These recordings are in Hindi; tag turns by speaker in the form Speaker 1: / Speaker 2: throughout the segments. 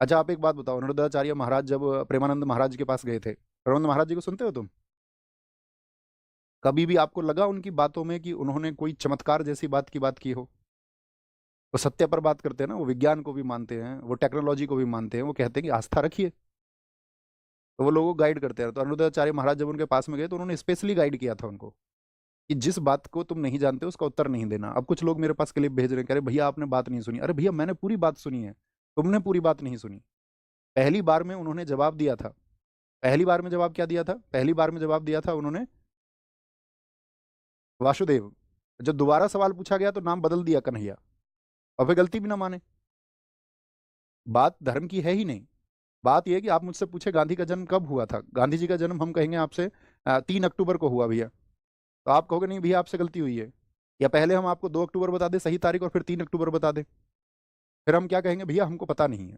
Speaker 1: अच्छा आप एक बात बताओ, अनिरुद्धाचार्य महाराज जब प्रेमानंद महाराज के पास गए थे, प्रेमानंद महाराज जी को सुनते हो तुम? कभी भी आपको लगा उनकी बातों में कि उन्होंने कोई चमत्कार जैसी बात की हो? वो सत्य पर बात करते हैं ना, वो विज्ञान को भी मानते हैं, वो टेक्नोलॉजी को भी मानते हैं, वो कहते हैं कि आस्था रखिए। तो वो लोगों को गाइड करते हैं। तो अनिरुद्धाचार्य महाराज जब उनके पास में गए तो उन्होंने स्पेशली गाइड किया था उनको कि जिस बात को तुम नहीं जानते उसका उत्तर नहीं देना। अब कुछ लोग मेरे पास क्लिप भेज रहे हैं, कह रहे भैया आपने बात नहीं सुनी। अरे भैया मैंने पूरी बात सुनी है, तुमने पूरी बात नहीं सुनी। पहली बार में उन्होंने जवाब दिया था। पहली बार में जवाब क्या दिया था? पहली बार में जवाब दिया था उन्होंने वासुदेव। जब दोबारा सवाल पूछा गया तो नाम बदल दिया कन्हैया, और फिर गलती भी ना माने। बात धर्म की है ही नहीं। बात यह है कि आप मुझसे पूछे गांधी का जन्म कब हुआ था, गांधी जी का जन्म हम कहेंगे आपसे 3 अक्टूबर को हुआ भैया, तो आप कहोगे नहीं भैया आपसे गलती हुई है। या पहले हम आपको 2 अक्टूबर बता दें सही तारीख और फिर 3 अक्टूबर बता दें, फिर हम क्या कहेंगे? भैया हमको पता नहीं है।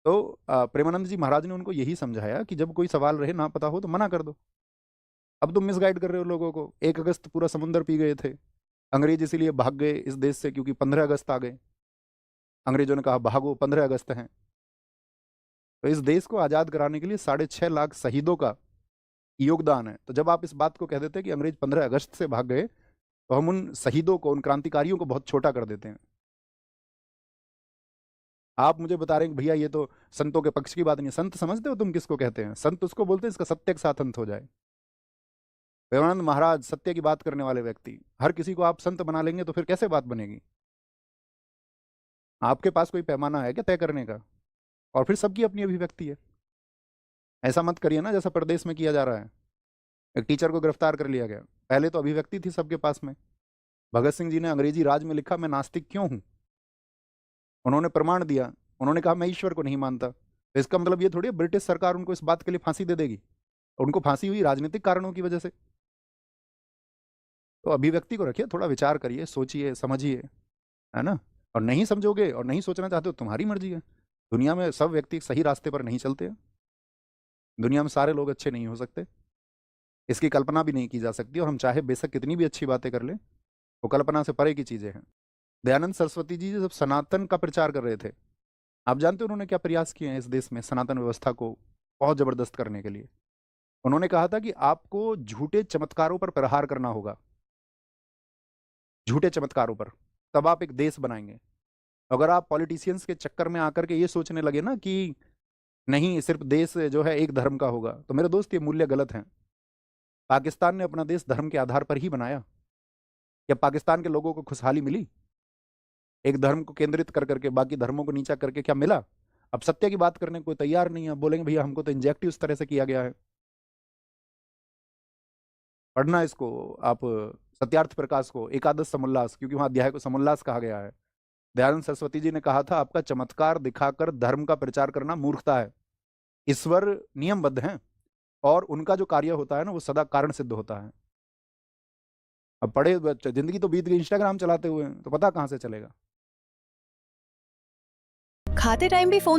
Speaker 1: तो प्रेमानंद जी महाराज ने उनको यही समझाया कि जब कोई सवाल रहे ना पता हो तो मना कर दो। अब तुम मिसगाइड कर रहे हो लोगों को। 1 अगस्त पूरा समुंदर पी गए थे अंग्रेज, इसीलिए भाग गए इस देश से क्योंकि 15 अगस्त आ गए। अंग्रेजों ने कहा भागो, 15 अगस्त है। तो इस देश को आज़ाद कराने के लिए 6.5 लाख शहीदों का योगदान है। तो जब आप इस बात को कह देते हैं कि अंग्रेज 15 अगस्त से भाग गए, तो हम उन शहीदों को, उन क्रांतिकारियों को बहुत छोटा कर देते हैं। आप मुझे बता रहे हैं कि भैया ये तो संतों के पक्ष की बात नहीं है। संत समझते हो तुम किसको कहते हैं? संत उसको बोलते हैं इसका सत्य के साथ अंत हो जाए। प्रेमानंद महाराज सत्य की बात करने वाले व्यक्ति, हर किसी को आप संत बना लेंगे तो फिर कैसे बात बनेगी? आपके पास कोई पैमाना है क्या तय करने का? और फिर सबकी अपनी अभिव्यक्ति है। ऐसा मत करिए ना जैसा प्रदेश में किया जा रहा है। एक टीचर को गिरफ्तार कर लिया गया, पहले तो अभिव्यक्ति थी सबके पास में। भगत सिंह जी ने अंग्रेजी राज में लिखा मैं नास्तिक क्यों हूं, उन्होंने प्रमाण दिया। उन्होंने कहा मैं ईश्वर को नहीं मानता। तो इसका मतलब ये थोड़ी है ब्रिटिश सरकार उनको इस बात के लिए फांसी दे देगी। उनको फांसी हुई राजनीतिक कारणों की वजह से। तो अभिव्यक्ति को रखिए, थोड़ा विचार करिए, सोचिए, समझिए, है ना? और नहीं समझोगे और नहीं सोचना चाहते हो, तुम्हारी मर्जी है। दुनिया में सब व्यक्ति सही रास्ते पर नहीं चलते हैं। दुनिया में सारे लोग अच्छे नहीं हो सकते, इसकी कल्पना भी नहीं की जा सकती। और हम चाहे बेशक कितनी भी अच्छी बातें कर लें, वो कल्पना से परे की चीजें हैं। दयानंद सरस्वती जी जब सनातन का प्रचार कर रहे थे, आप जानते हो उन्होंने क्या प्रयास किए हैं इस देश में सनातन व्यवस्था को बहुत जबरदस्त करने के लिए? उन्होंने कहा था कि आपको झूठे चमत्कारों पर प्रहार करना होगा, झूठे चमत्कारों पर, तब आप एक देश बनाएंगे। अगर आप पॉलिटिशियंस के चक्कर में आकर के ये सोचने लगे ना कि नहीं सिर्फ देश जो है एक धर्म का होगा, तो मेरे दोस्त ये मूल्य गलत हैं। पाकिस्तान ने अपना देश धर्म के आधार पर ही बनाया। क्या पाकिस्तान के लोगों को खुशहाली मिली एक धर्म को केंद्रित कर करके, बाकी धर्मों को नीचा करके? क्या मिला? अब सत्य की बात करने को तैयार नहीं है, बोलेंगे भैया हमको तो इंजेक्टिव इस तरह से किया गया है। पढ़ना इसको आप, सत्यार्थ प्रकाश को, एकादश समोल्लास, क्योंकि वहां अध्याय को समोल्लास कहा गया है। दयानंद सरस्वती जी ने कहा था आपका चमत्कार दिखाकर धर्म का प्रचार करना मूर्खता है। ईश्वर नियमबद्ध हैं और उनका जो कार्य होता है ना वो सदा कारण सिद्ध होता है। अब पढ़े बच्चे, जिंदगी तो बीत गई इंस्टाग्राम चलाते हुए, तो पता कहाँ से चलेगा?
Speaker 2: खाते टाइम भी फोन